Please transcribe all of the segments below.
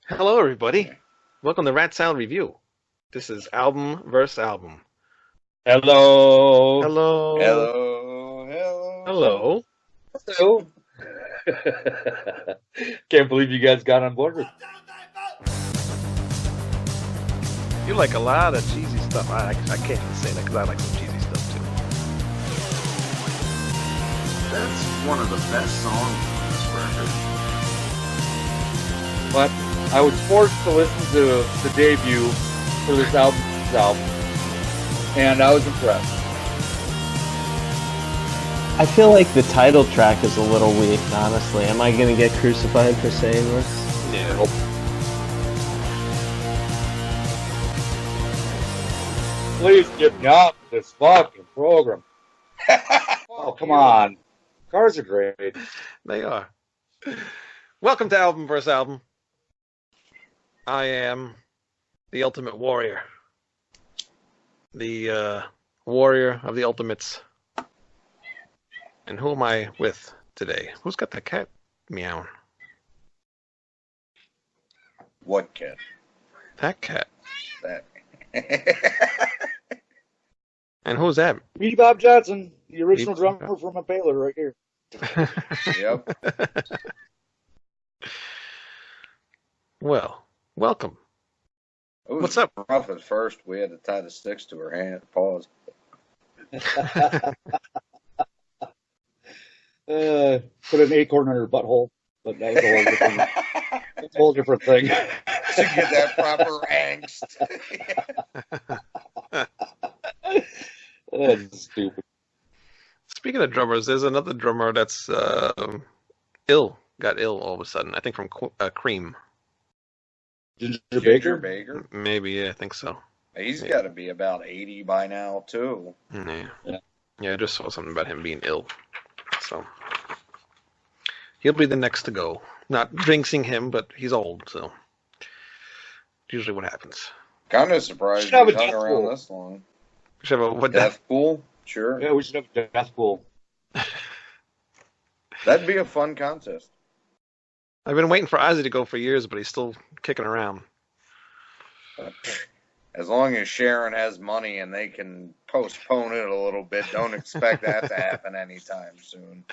Hello, everybody. Welcome to Rat Sound Review. This is album versus album. Hello. Hello. Hello, hello. Hello. Hello. Can't believe you guys got on board with You like a lot of cheesy stuff. I can't even say that because I like some cheesy stuff too. That's one of the best songs on this record. but I was forced to listen to the debut for this album, and I was impressed. I feel like the title track is a little weak, honestly. Am I gonna get crucified for saying this? Yeah. Nope. Please get me off this fucking program. Oh, come on. Cars are great. They are. Welcome to Album versus Album. I am the Ultimate Warrior. The warrior of the Ultimates. And who am I with today? Who's got that cat meowing? What cat? That cat. That. And who's that? Me, Bob Johnson, the original Me- drummer from Impaler right here. Yep. Well, welcome. It was What's up? rough at first. We had to tie the sticks to her hand. Pause. Put an acorn in her butthole, but that was a whole different thing. To get that proper angst. That's stupid. Speaking of drummers, there's another drummer that's ill. Got ill all of a sudden. I think from Cream. Ginger Ginger Baker? Baker. Maybe, yeah, I think so. He's got to be about 80 by now, too. Yeah, I just saw something about him being ill. So he'll be the next to go. Not jinxing him, but he's old, so usually what happens. Kind of surprised Should have we a hung death around pool. this long. Should have a what? Death pool? Sure. Yeah, we should have a death pool. That'd be a fun contest. I've been waiting for Ozzy to go for years, but he's still kicking around. As long as Sharon has money and they can postpone it a little bit, don't expect that to happen anytime soon.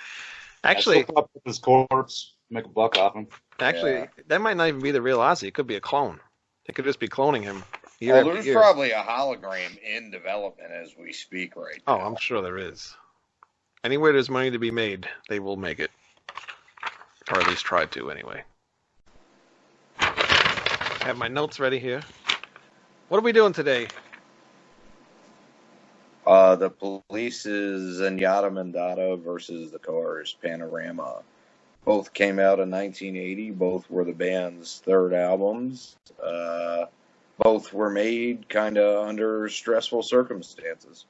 Actually, I'll up his corpse, make a buck off him. Yeah. that might not even be the real Ozzy. It could be a clone. They could just be cloning him year Well, after there's year. probably a hologram in development as we speak right Oh, now. I'm sure there is. Anywhere there's money to be made, they will make it. Or at least try to, anyway. I have my notes ready here. What are we doing today? The Police's Zenyatta Mondatta versus the Cars, Panorama. Both came out in 1980. Both were the band's third albums. Both were made kind of under stressful circumstances.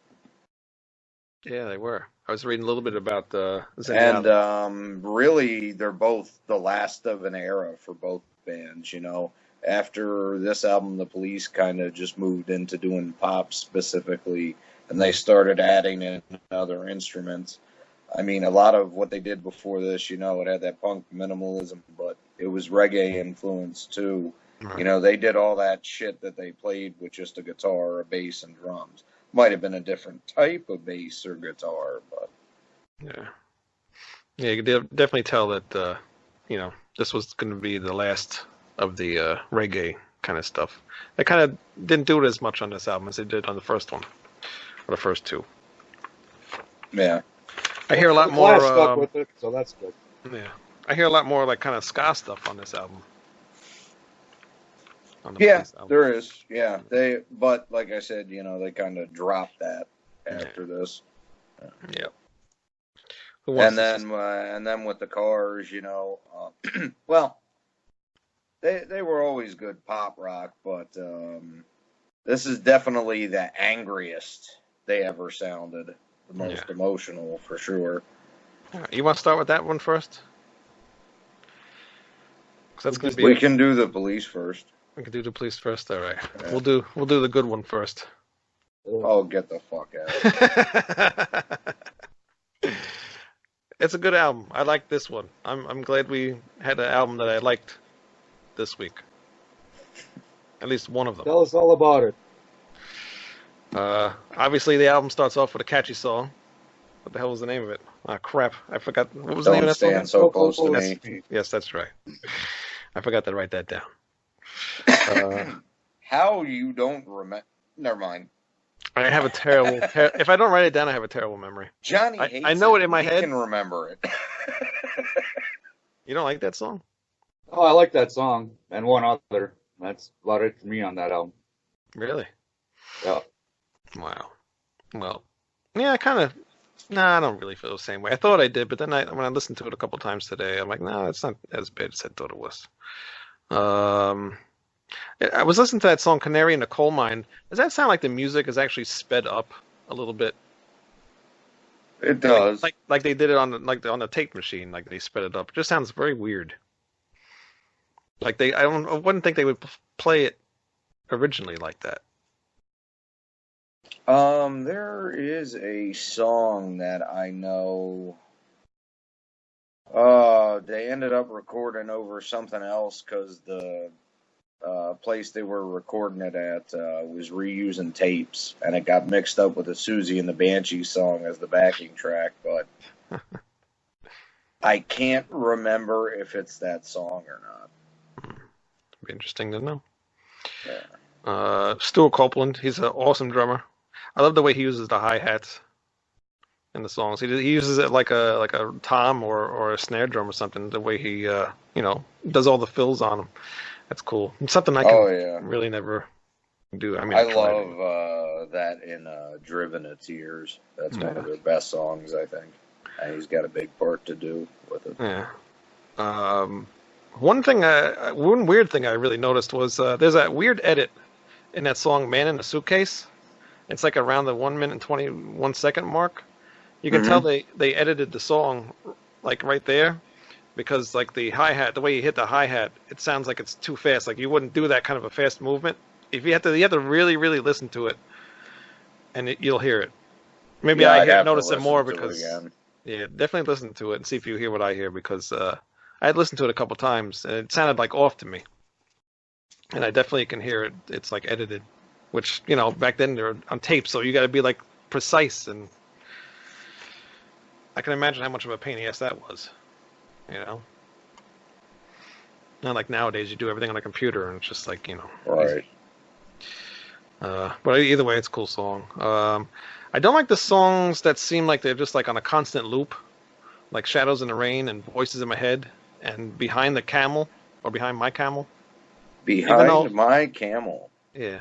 Yeah, they were. I was reading a little bit about Zenyatta. And really, they're both the last of an era for both bands, you know. After this album, the Police kind of just moved into doing pop specifically, and they started adding in other instruments. I mean, a lot of what they did before this, you know, it had that punk minimalism, but it was reggae influence too. Right. You know, they did all that shit that they played with just a guitar, a bass, and drums. Might have been a different type of bass or guitar, but Yeah, you could definitely tell that, this was going to be the last of the reggae kind of stuff. They kind of didn't do it as much on this album as they did on the first one, or the first two. yeah. I hear a lot The more. class stuck with it, so that's good. Yeah, I hear a lot more like kind of ska stuff on this album. On the Yeah, Police album. there is. Yeah, but like I said, you know, they kind of dropped that after this. Yeah. Who wants And then with the Cars, you know, well, they were always good pop rock, but this is definitely the angriest they ever sounded, the most emotional for sure. You want to start with that one first? 'Cause that's going to be. We can do the Police first. We can do the Police first. All right. Yeah. We'll do the good one first. Oh, get the fuck out! It's a good album. I like this one. I'm glad we had an album that I liked this week. At least one of them. Tell us all about it. Obviously, the album starts off with a catchy song. What the hell was the name of it? Ah, crap. I forgot. What was the name of Don't that song? stand so close to Yes, me. yes, that's right. I forgot to write that down. How you don't remember? Never mind. I have a terrible. If I don't write it down, I have a terrible memory. Johnny hates I know it in my he head. can remember it. You don't like that song? Oh, I like that song and one other. That's about it for me on that album. Really? Yeah. Wow. Well, yeah, I kind of. Nah, I don't really feel the same way. I thought I did, but then when I listened to it a couple times today, I'm like, no, it's not as bad as I thought it was. I was listening to that song "Canary in the Coal Mine." Does that sound like the music is actually sped up a little bit? It does. Like they did it on on the tape machine, like they sped it up. It just sounds very weird. Like I wouldn't think they would play it originally like that. There is a song that I know. They ended up recording over something else because the place they were recording it at was reusing tapes, and it got mixed up with the Susie and the Banshee song as the backing track, but I can't remember if it's that song or not. Be interesting to know. Yeah. Stuart Copeland, he's an awesome drummer. I love the way he uses the hi-hats in the songs. He uses it like a tom or a snare drum or something. The way he does all the fills on them. That's cool. It's something I can really never do. I mean, I love that in Driven to Tears. That's one of their best songs, I think. And he's got a big part to do with it. Yeah. One weird thing I really noticed was there's that weird edit in that song "Man in a Suitcase." It's like around the 1 minute and 21 second mark. You can tell they edited the song like right there because like the hi-hat, the way you hit the hi-hat, it sounds like it's too fast. Like you wouldn't do that kind of a fast movement. If you have to really, really listen to it, and you'll hear it. Maybe I notice it more because definitely listen to it and see if you hear what I hear because I had listened to it a couple times and it sounded like off to me, and I definitely can hear it. It's like edited, which back then they're on tape, so you got to be like precise, and I can imagine how much of a pain in the ass that was. Not like nowadays you do everything on a computer and it's just like Right. easy. But either way, it's a cool song. I don't like the songs that seem like they're just like on a constant loop, like "Shadows in the Rain" and "Voices in My Head" and "Behind the Camel" or "Behind My Camel." Behind My Camel. Yeah.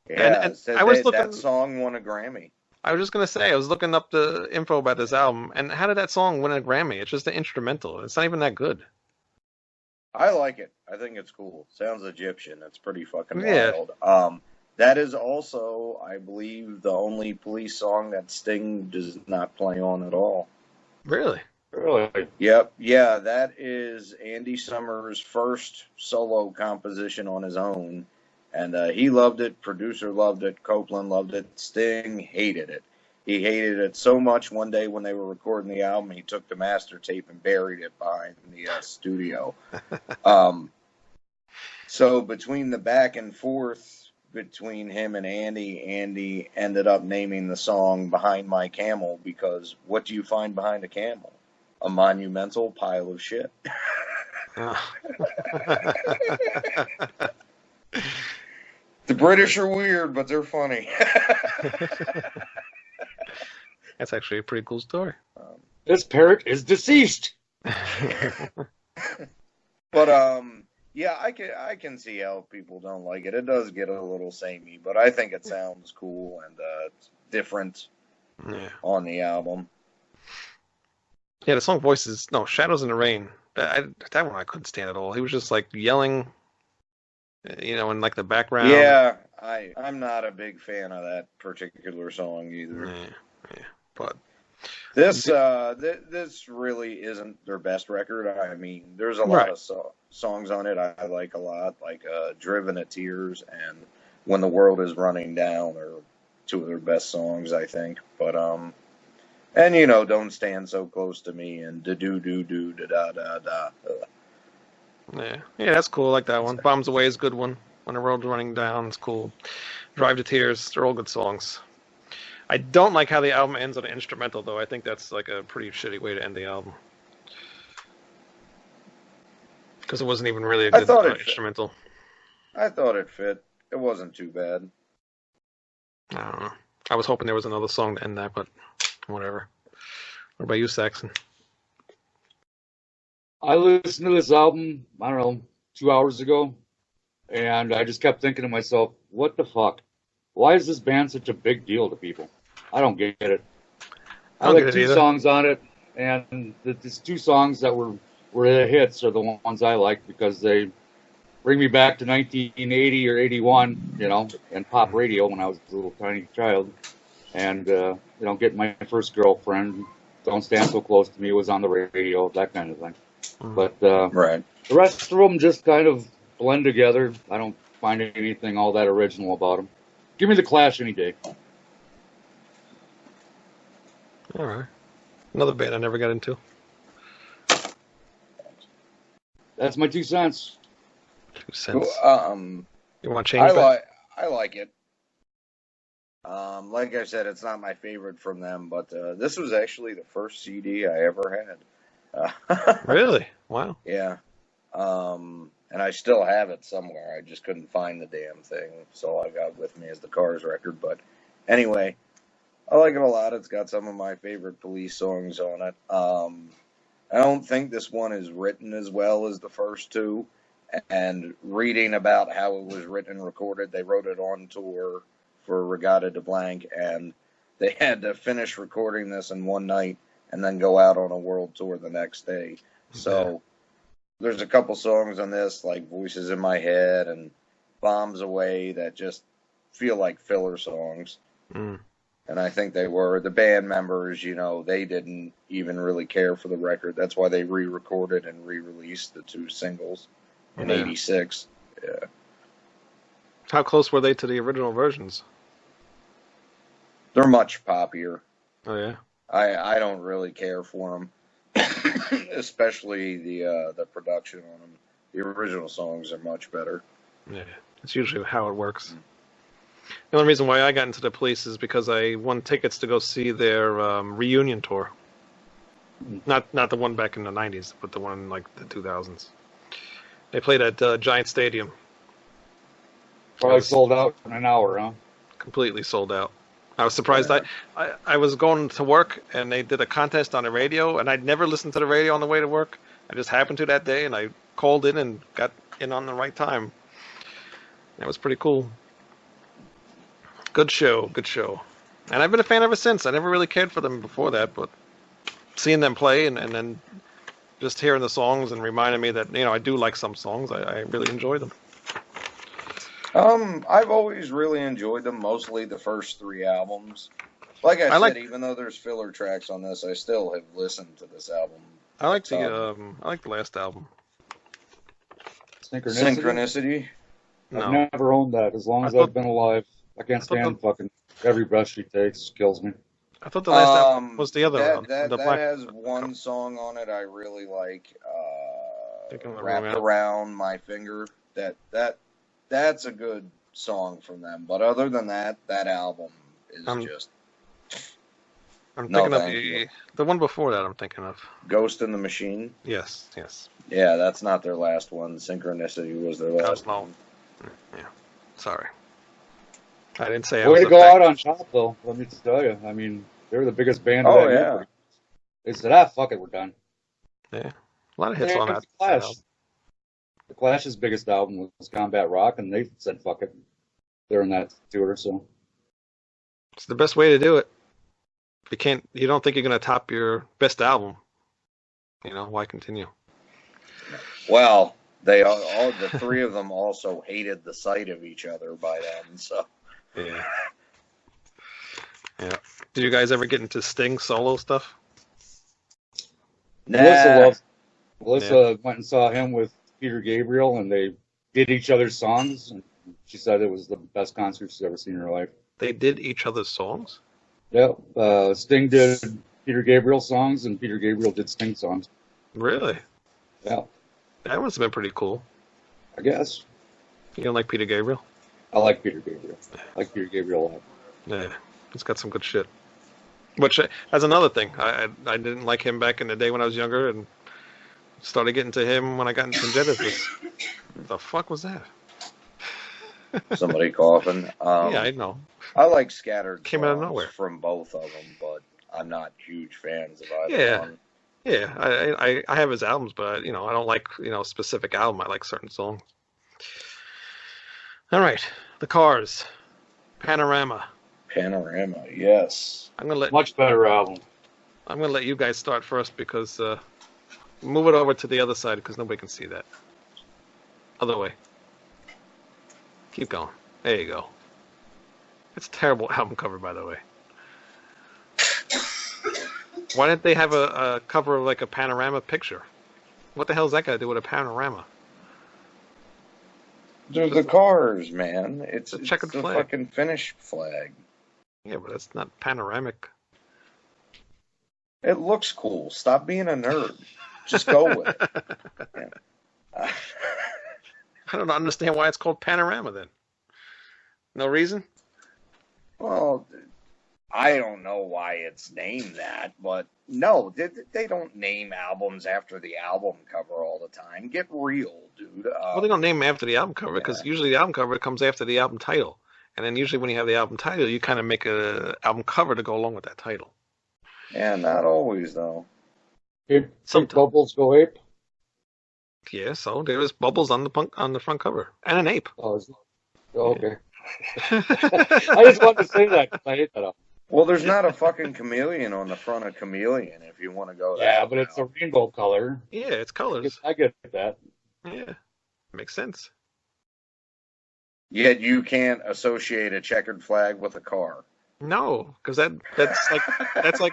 Yeah, and I was looking. That song won a Grammy. I was just gonna say I was looking up the info about this album, and how did that song win a Grammy? It's just an instrumental. It's not even that good. I like it. I think it's cool. Sounds Egyptian. It's pretty fucking wild. That is also, I believe, the only Police song that Sting does not play on at all. Really? Really? Yep. Yeah, that is Andy Summers' first solo composition on his own. And he loved it, producer loved it, Copeland loved it, Sting hated it. He hated it so much one day when they were recording the album, he took the master tape and buried it behind the studio. So between the back and forth between him and Andy ended up naming the song "Behind My Camel" because what do you find behind a camel? A monumental pile of shit. The British are weird, but they're funny. That's actually a pretty cool story. This parrot is deceased. But yeah, I can see how people don't like it. It does get a little samey, but I think it sounds cool and it's different on the album. Yeah, the song "Shadows in the Rain." That one I couldn't stand at all. He was just like yelling, in like the background. Yeah, I'm not a big fan of that particular song either. Yeah, but this really isn't their best record. I mean, there's a lot of songs on it I like a lot, like "Driven to Tears" and "When the World Is Running Down" are two of their best songs, I think. But and "Don't Stand So Close to Me" and "Da Do Do Do Da Da Da Da." Yeah, that's cool. I like that one. "Bombs Away" is a good one. When the Road's Running Down is cool. Drive to Tears, they're all good songs. I don't like how the album ends on an instrumental, though. I think that's like a pretty shitty way to end the album. Because it wasn't even really a I good thought it fit. instrumental. I thought it fit. It wasn't too bad. I don't know. I was hoping there was another song to end that, but whatever. What about you, Saxon? I listened to this album, I don't know, 2 hours ago, and I just kept thinking to myself, what the fuck? Why is this band such a big deal to people? I don't get it. I like two songs on it, and these two songs that were the hits are the ones I like because they bring me back to 1980 or 81, you know, and pop radio when I was a little tiny child. And, you know, getting my first girlfriend, Don't Stand So Close to Me was on the radio, that kind of thing. But right. The rest of them just kind of blend together. I don't find anything all that original about them. Give me the Clash any day. All right. Another band I never got into. That's my 2 cents. 2 cents. You want to change I like it. Like I said, it's not my favorite from them, but this was actually the first CD I ever had. Really? Wow. Yeah. And I still have it somewhere. I just couldn't find the damn thing, so I got with me as the Cars record. But anyway, I like it a lot. It's got some of my favorite Police songs on it. I don't think this one is written as well as the first two. And reading about how it was written and recorded, they wrote it on tour for Reggatta de Blanc, and they had to finish recording this in one night and then go out on a world tour the next day. So there's a couple songs on this, like Voices in My Head and Bombs Away, that just feel like filler songs. And I think they were. The band members, you know, they didn't even really care for the record. That's why they re-recorded and re-released the 2 singles in 86. Yeah. How close were they to the original versions? They're much poppier. Oh, yeah? I don't really care for them. Especially the production on them. The original songs are much better. Yeah, it's usually how it works. The only reason why I got into the Police is because I won tickets to go see their reunion tour. Not the one back in the 90s, but the one in like the 2000s. They played at Giant Stadium. Probably sold out in an hour, huh? Completely sold out. I was surprised. I was going to work, and they did a contest on the radio, and I'd never listened to the radio on the way to work. I just happened to that day, and I called in and got in on the right time. That was pretty cool. Good show, good show. And I've been a fan ever since. I never really cared for them before that, but seeing them play and then just hearing the songs and reminding me that, you know, I do like some songs. I really enjoy them. I've always really enjoyed them, mostly the first 3 albums. Like I said, even though there's filler tracks on this, I still have listened to this album. I like the last album. Synchronicity? No. I've never owned that as long as I've been alive. I can't stand fucking every breath she takes kills me. I thought the last album was the other one. That has one song on it I really like. Wrapped Around My Finger. That's a good song from them. But other than that, that album is just... I'm thinking of the one before that I'm thinking of. Ghost in the Machine? Yes. Yeah, that's not their last one. Synchronicity was their last one. Yeah, sorry. I didn't say I was... Way to go out on top, though, let me tell you. I mean, they were the biggest band of that year. They said, fuck it, we're done. Yeah, a lot of hits on that. The Clash's biggest album was Combat Rock, and they said, fuck it. They're in that tour, so... It's the best way to do it. You don't think you're going to top your best album. You know, why continue? Well, they all the 3 of them also hated the sight of each other by then, so... Yeah. Did you guys ever get into Sting solo stuff? Nah. Melissa went and saw him with Peter Gabriel, and they did each other's songs. And she said it was the best concert she's ever seen in her life. They did each other's songs? Yeah. Sting did Peter Gabriel songs, and Peter Gabriel did Sting songs. Really? Yeah. That must have been pretty cool. I guess. You don't like Peter Gabriel? I like Peter Gabriel. I like Peter Gabriel a lot. Yeah, he's got some good shit. Which, as another thing, I didn't like him back in the day when I was younger, and started getting to him when I got into Genesis. What the fuck was that? Somebody coughing. Yeah, I know. I like scattered Came out of songs nowhere. from both of them, but I'm not huge fans of either Yeah. one. Yeah, I have his albums, but I don't like specific album. I like certain songs. All right, the Cars, Panorama. Panorama, yes. I'm gonna let Much better album. you guys start first because move it over to the other side because nobody can see that. Other way. Keep going. There you go. It's a terrible album cover, by the way. Why didn't they have a cover of like a panorama picture? What the hell's that got to do with a panorama? They're the Cars, man. It's a checkered the flag. fucking Finnish flag. Yeah, but that's not panoramic. It looks cool. Stop being a nerd. Just go with it. Yeah. I don't understand why it's called Panorama then. No reason? Well, I don't know why it's named that, but no, they don't name albums after the album cover all the time. Get real, dude. Well, they don't name them after the album cover because usually the album cover comes after the album title. And then usually when you have the album title, you kind of make an album cover to go along with that title. Yeah, not always, though. Big Sometimes. Bubbles Go Ape. Yeah, so there's bubbles on the front cover. And an ape. Oh, okay. I just wanted to say that because I hate that album. Well, there's not a fucking chameleon on the front of Chameleon if you want to go Yeah, that but it's a route. rainbow color. Yeah, it's colors. I get that. Yeah, makes sense. Yet you can't associate a checkered flag with a car. No, because that's like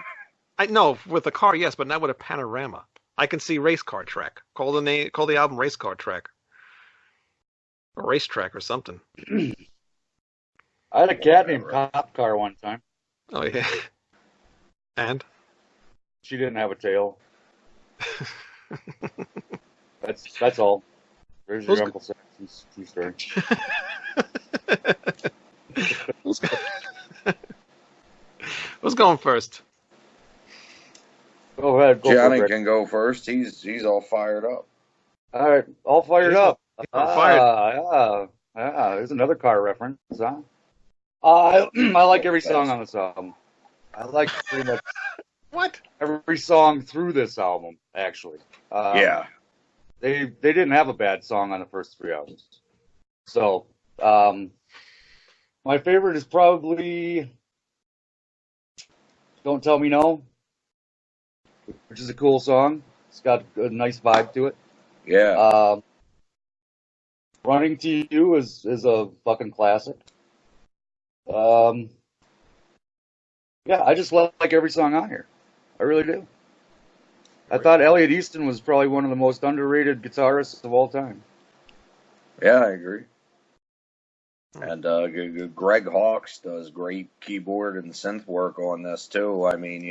I know with a car, yes, but not with a panorama. I can see race car track. Call the album race car track, or race track or something. I had a cat named Cop Car one time. Oh yeah, and She didn't have a tail. That's all. There's your Uncle Saxon's true story. Who's going first? Go ahead. Go Johnny for it. can go first. He's all fired up. All right, all fired Yeah, up. fired. Yeah. There's another car reference. Huh? I like every song on this album. I like pretty much What? every song through this album. Actually, Yeah. they didn't have a bad song on the first 3 albums. So, my favorite is probably "Don't Tell Me No," which is a cool song. It's got a nice vibe to it. Yeah. "Running to You" is a fucking classic. Yeah, I just like every song on here. I really do. I thought Elliot Easton was probably one of the most underrated guitarists of all time. Yeah, I agree. And Greg Hawkes does great keyboard and synth work on this too. I mean,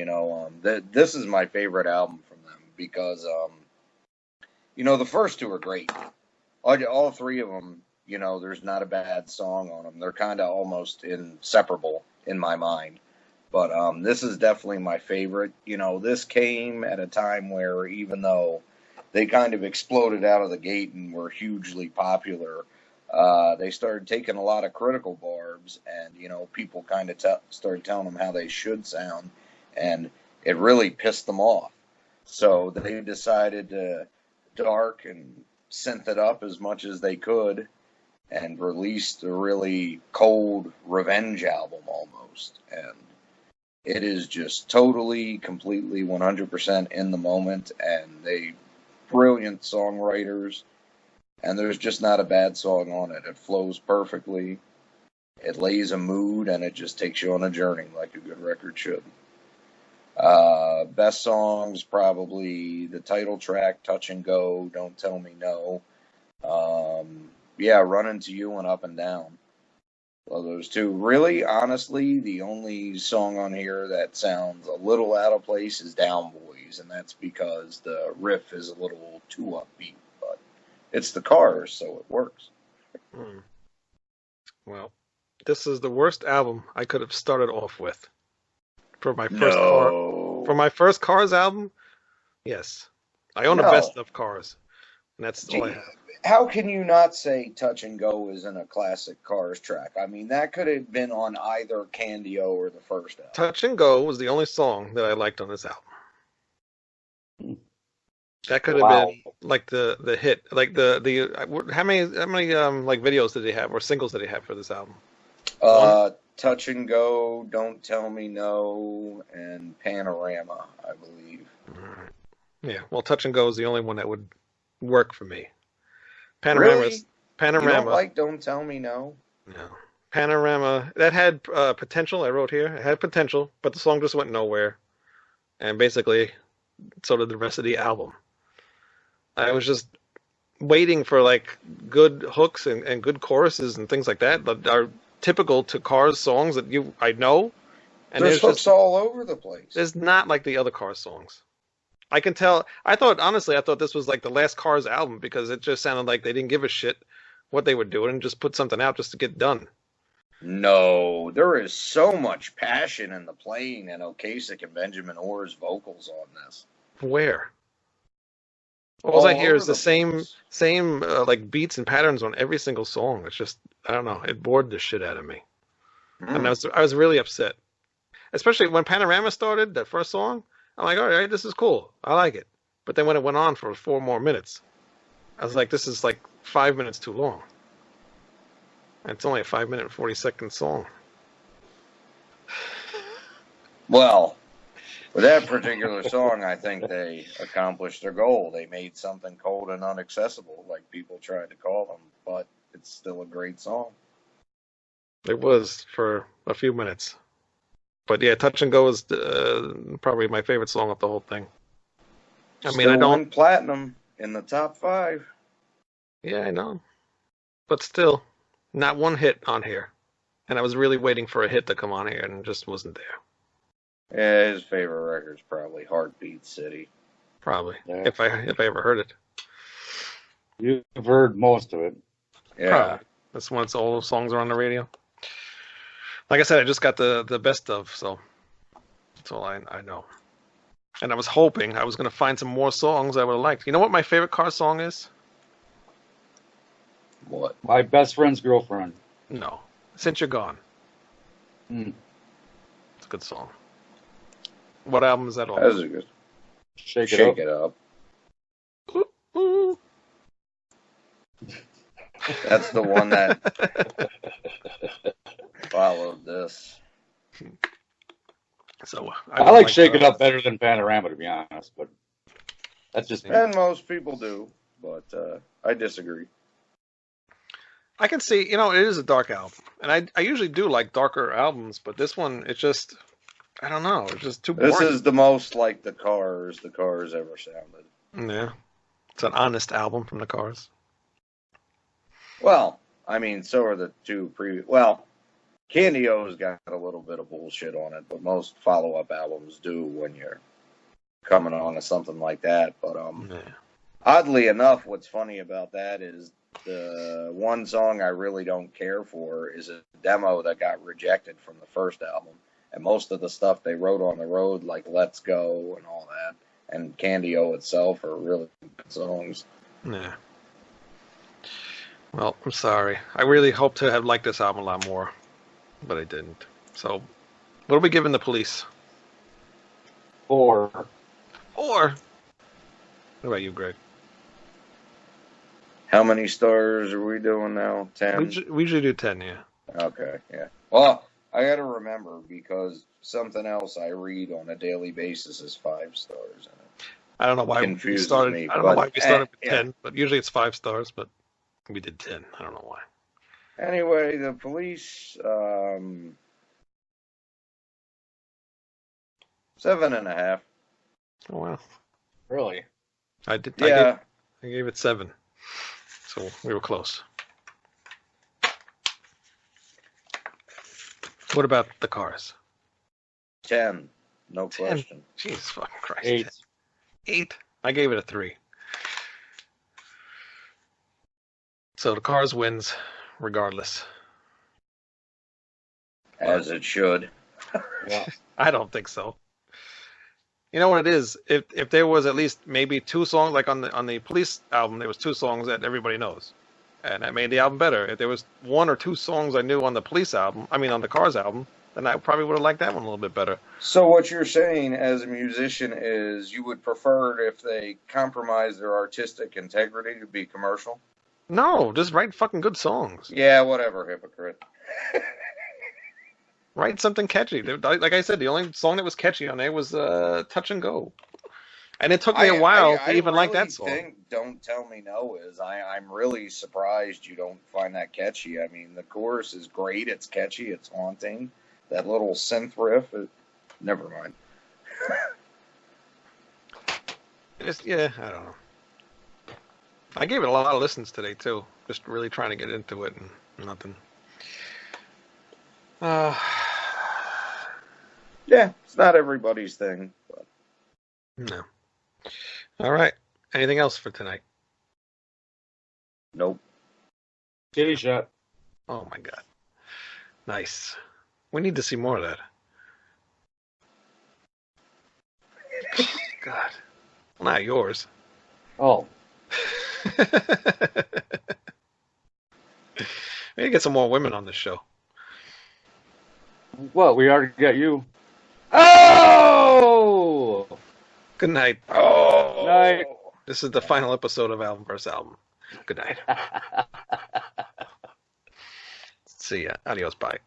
this is my favorite album from them because, the first 2 are great. All 3 of them, there's not a bad song on them. They're kind of almost inseparable in my mind. But this is definitely my favorite. This came at a time where even though they kind of exploded out of the gate and were hugely popular, they started taking a lot of critical barbs, and people kind of started telling them how they should sound, and it really pissed them off. So they decided to dark and synth it up as much as they could, and released a really cold revenge album almost, and it is just totally, completely, 100% in the moment, and they brilliant songwriters. And there's just not a bad song on it. It flows perfectly. It lays a mood, and it just takes you on a journey like a good record should. Best songs, probably the title track, Touch and Go, Don't Tell Me No. Running to You and Up and Down. Well, those 2. Really, honestly, the only song on here that sounds a little out of place is Down Boys, and that's because the riff is a little too upbeat. It's the Cars, so it works. Hmm. Well, this is the worst album I could have started off with for my first car. For No. my first Cars album, yes, I own the No. best of Cars, and that's all I Gee, have. how can you not say Touch and Go isn't a classic Cars track? I mean, that could have been on either Candio or the first album. Touch and Go was the only song that I liked on this album. That could have Wow. been like the hit, like the how many like videos did he have or singles did he have for this album? One. Touch and Go, Don't Tell Me No, and Panorama, I believe. Alright. Yeah, well, Touch and Go is the only one that would work for me. Really? You don't Panorama. like Don't Tell Me No? No. Panorama that had potential. I wrote here it had potential, but the song just went nowhere, and basically, so did the rest of the album. I was just waiting for like good hooks and good choruses and things like that are typical to Cars songs that I know, and There's hooks just all over the place. there's not like the other Cars songs. I can tell. I thought this was like the last Cars album because it just sounded like they didn't give a shit what they were doing and just put something out just to get done. No, there is so much passion in the playing and Ocasek and Benjamin Orr's vocals on this. Where? All I hear over is the the same place. same like beats and patterns on every single song. It's just I don't know. It bored the shit out of me, and I was really upset, especially when Panorama started that first song. I'm like, all right, this is cool. I like it. But then when it went on for 4 more minutes, I was like, this is like 5 minutes too long. And it's only a 5 minute and 40 second song. Well, with that particular song, I think they accomplished their goal. They made something cold and inaccessible, like people tried to call them, but it's still a great song. It was for a few minutes. But yeah, Touch and Go is probably my favorite song of the whole thing. I mean, Still I don't. went platinum in the top 5. Yeah, I know. But still, not one hit on here. And I was really waiting for a hit to come on here, and it just wasn't there. Yeah, his favorite record's probably Heartbeat City. Probably, Yeah. if I ever heard it. You've heard most of it. Yeah. Probably. That's once all those songs are on the radio. Like I said, I just got the best of, so that's all I know. And I was hoping I was going to find some more songs I would have liked. You know what my favorite car song is? What? My best friend's girlfriend. No. Since You're Gone. Mm. It's a good song. What album is that on? That was a good. Shake it Shake up. it up. Ooh, ooh. That's the one that followed this. So I like Shake It Up better than Panorama, to be honest, but that's just me. And most people do, but I disagree. I can see, it is a dark album. And I usually do like darker albums, but this one, it's just, I don't know, it's just too boring. This is the most like the Cars ever sounded. Yeah. It's an honest album from the Cars. Well, I mean, so are the two previous. Well, Candio's got a little bit of bullshit on it, but most follow-up albums do when you're coming on to something like that. But Yeah. oddly enough, what's funny about that is the one song I really don't care for is a demo that got rejected from the first album. And most of the stuff they wrote on the road, like Let's Go and all that, and Candio itself are really good songs. Yeah. Well, I'm sorry. I really hoped to have liked this album a lot more, but I didn't. So, what are we giving the Police? 4. 4. What about you, Greg? How many stars are we doing now? 10? We usually do 10, yeah. Okay, yeah. Well, I got to remember because something else I read on a daily basis is 5 stars in it. I don't know why we Confuses started. me, I don't know why we started with yeah. 10, but usually it's 5 stars. But we did 10. I don't know why. Anyway, the Police, 7.5. Oh wow! Really? I did. Yeah, I gave it 7. So we were close. What about the Cars? 10. No 10. question. Jeez, fucking Christ! 8. 8. I gave it a 3. So the Cars wins, regardless. As it should. Yeah. I don't think so. You know what it is? If there was at least maybe 2 songs, like on the Police album, there was 2 songs that everybody knows, and that made the album better. If there was 1 or 2 songs I knew on the Police album, I mean on the Cars album, then I probably would have liked that one a little bit better. So what you're saying as a musician is you would prefer it if they compromise their artistic integrity to be commercial? No, just write fucking good songs. Yeah, whatever, hypocrite. Write something catchy. Like I said, the only song that was catchy on there was Touch and Go. And it took me a while to even like that song. I think Don't Tell Me No is. I'm really surprised you don't find that catchy. I mean, the chorus is great. It's catchy. It's haunting. That little synth riff. Never mind. Yeah, I don't know. I gave it a lot of listens today, too. Just really trying to get into it and nothing. Yeah, it's not everybody's thing. But. No. All right. Anything else for tonight? Nope. Kitty shot. Oh, my God. Nice. We need to see more of that. God. Well, not yours. Oh. We need to get some more women on the show. Well, we already got you. Oh! Good night. Oh! Night. This is the final episode of Album vs. Album. Good night. See ya. Adios. Bye.